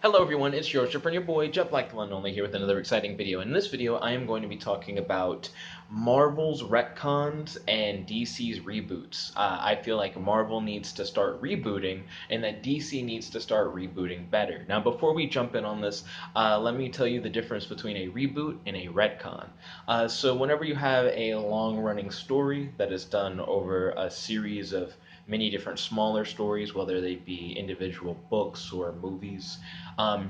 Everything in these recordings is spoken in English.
Hello everyone, it's your and your boy, jetblackrlsh here with another exciting video. In this video, I am going to be talking about Marvel's retcons and DC's reboots. I feel like Marvel needs to start rebooting and that DC needs to start rebooting better. Now, before we jump in on this, let me tell you the difference between a reboot and a retcon. So whenever you have a long-running story that is done over a series of many different smaller stories, whether they be individual books or movies,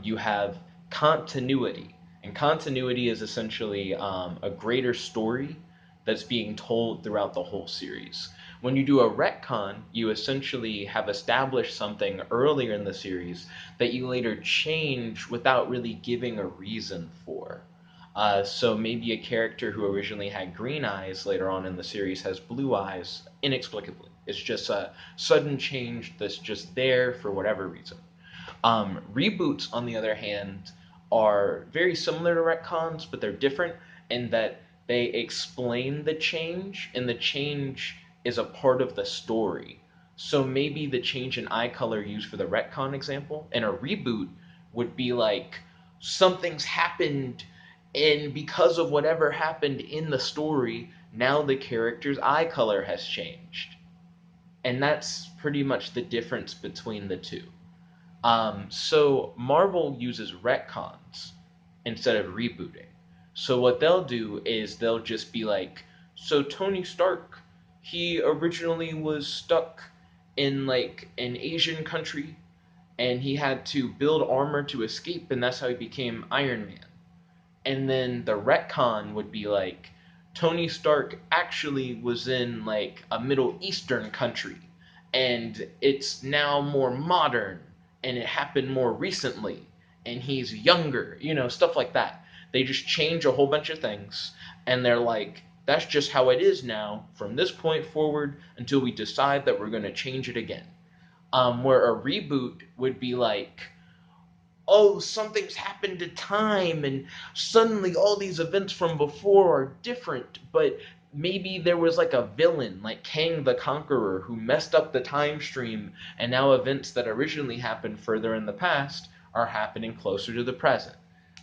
you have continuity. And continuity is essentially a greater story that's being told throughout the whole series. When you do a retcon, you essentially have established something earlier in the series that you later change without really giving a reason for. So maybe a character who originally had green eyes later on in the series has blue eyes inexplicably. It's just a sudden change that's just there for whatever reason. Reboots, on the other hand, are very similar to retcons, but they're different in that they explain the change, and the change is a part of the story. So maybe the change in eye color used for the retcon example, and a reboot would be like something's happened, and because of whatever happened in the story, now the character's eye color has changed. And that's pretty much the difference between the two. So Marvel uses retcons instead of rebooting. So what they'll do is they'll just be like, so Tony Stark, he originally was stuck in like an Asian country and he had to build armor to escape, and that's how he became Iron Man. And then the retcon would be like, Tony Stark actually was in like a Middle Eastern country and it's now more modern and it happened more recently and he's younger, stuff like that. They just change a whole bunch of things and they're like, that's just how it is now from this point forward until we decide that we're going to change it again. Where a reboot would be like, oh, something's happened to time and suddenly all these events from before are different, but maybe there was like a villain like Kang the Conqueror who messed up the time stream, and now events that originally happened further in the past are happening closer to the present.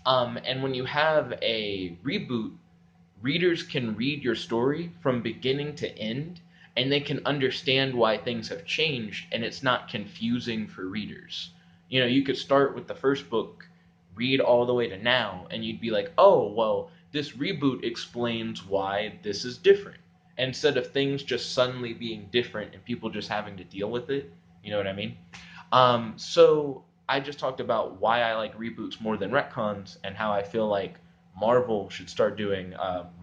And when you have a reboot, readers can read your story from beginning to end and they can understand why things have changed, and it's not confusing for readers. You could start with the first book, read all the way to now, and you'd be like, oh, well, this reboot explains why this is different. Instead of things just suddenly being different and people just having to deal with it. You know what I mean? So I just talked about why I like reboots more than retcons and how I feel like Marvel should start doing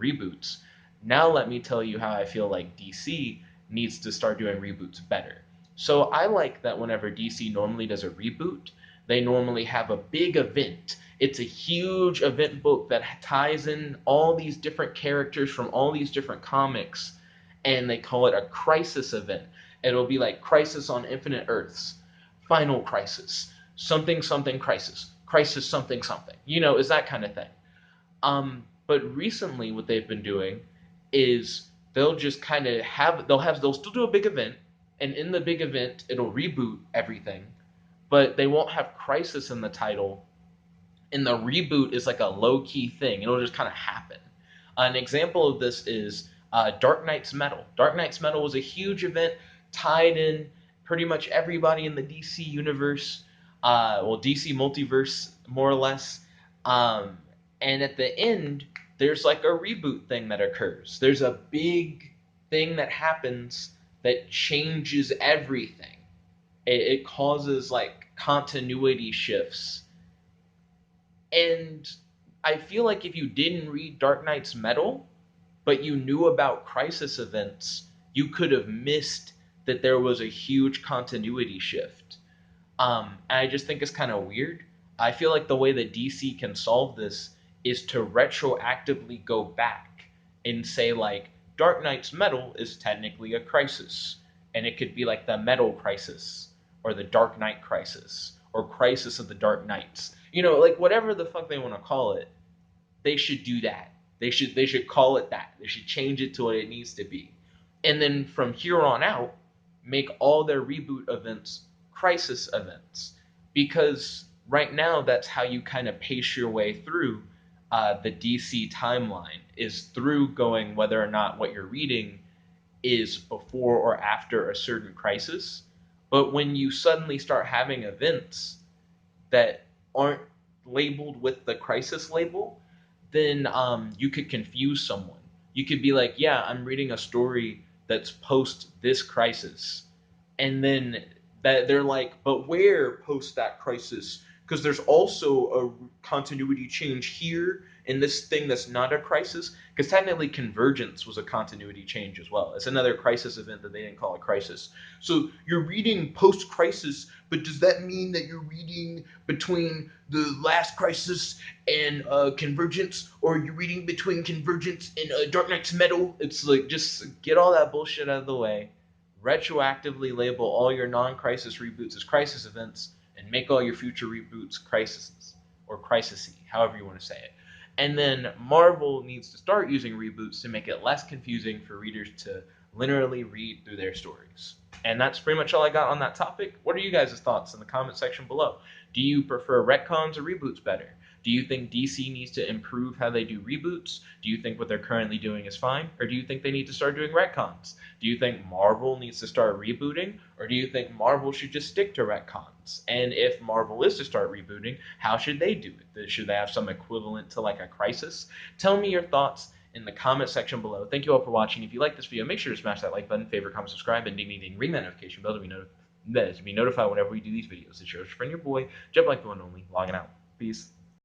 reboots. Now let me tell you how I feel like DC needs to start doing reboots better. So I like that whenever DC normally does a reboot, they normally have a big event. It's a huge event book that ties in all these different characters from all these different comics, and they call it a crisis event. It'll be like Crisis on Infinite Earths, Final Crisis, something something crisis, crisis something something. Is that kind of thing. But recently what they've been doing is they'll just kind of they'll still do a big event, and in the big event it'll reboot everything, but they won't have crisis in the title, and the reboot is like a low-key thing. It'll just kind of happen. An example of this is Dark Knight's Metal. Dark Knight's Metal was a huge event, tied in pretty much everybody in the DC universe, DC multiverse, more or less, and at the end, there's like a reboot thing that occurs. There's a big thing that happens that changes everything. It causes like continuity shifts. And I feel like if you didn't read Dark Knight's Metal, but you knew about crisis events, you could have missed that there was a huge continuity shift. And I just think it's kind of weird. I feel like the way that DC can solve this is to retroactively go back and say, like, Dark Knight's Metal is technically a crisis, and it could be like the Metal Crisis, or the Dark Knight Crisis, or Crisis of the Dark Knights. Like whatever the fuck they want to call it, they should do that. They should call it that. They should change it to what it needs to be. And then from here on out, make all their reboot events crisis events. Because right now that's how you kind of pace your way through the DC timeline, is through going whether or not what you're reading is before or after a certain crisis. But when you suddenly start having events that aren't labeled with the crisis label, then you could confuse someone. You could be like, yeah, I'm reading a story that's post this crisis. And then that they're like, but where post that crisis? Because there's also a continuity change here in this thing that's not a crisis. Because technically, Convergence was a continuity change as well. It's another crisis event that they didn't call a crisis. So you're reading post crisis, but does that mean that you're reading between the last crisis and Convergence, or you're reading between Convergence and Dark Knight's Metal? It's like, just get all that bullshit out of the way, retroactively label all your non-crisis reboots as crisis events, and make all your future reboots crises, or crisisy, however you want to say it. And then Marvel needs to start using reboots to make it less confusing for readers to linearly read through their stories. And that's pretty much all I got on that topic. What are you guys' thoughts in the comment section below? Do you prefer retcons or reboots better? Do you think DC needs to improve how they do reboots? Do you think what they're currently doing is fine? Or do you think they need to start doing retcons? Do you think Marvel needs to start rebooting? Or do you think Marvel should just stick to retcons? And if Marvel is to start rebooting, how should they do it? Should they have some equivalent to like a crisis? Tell me your thoughts in the comment section below. Thank you all for watching. If you like this video, make sure to smash that like button, favorite, comment, subscribe, and ring that notification bell to be notified whenever we do these videos. It's your friend, your boy, Jet Black the One Only, logging out. Peace.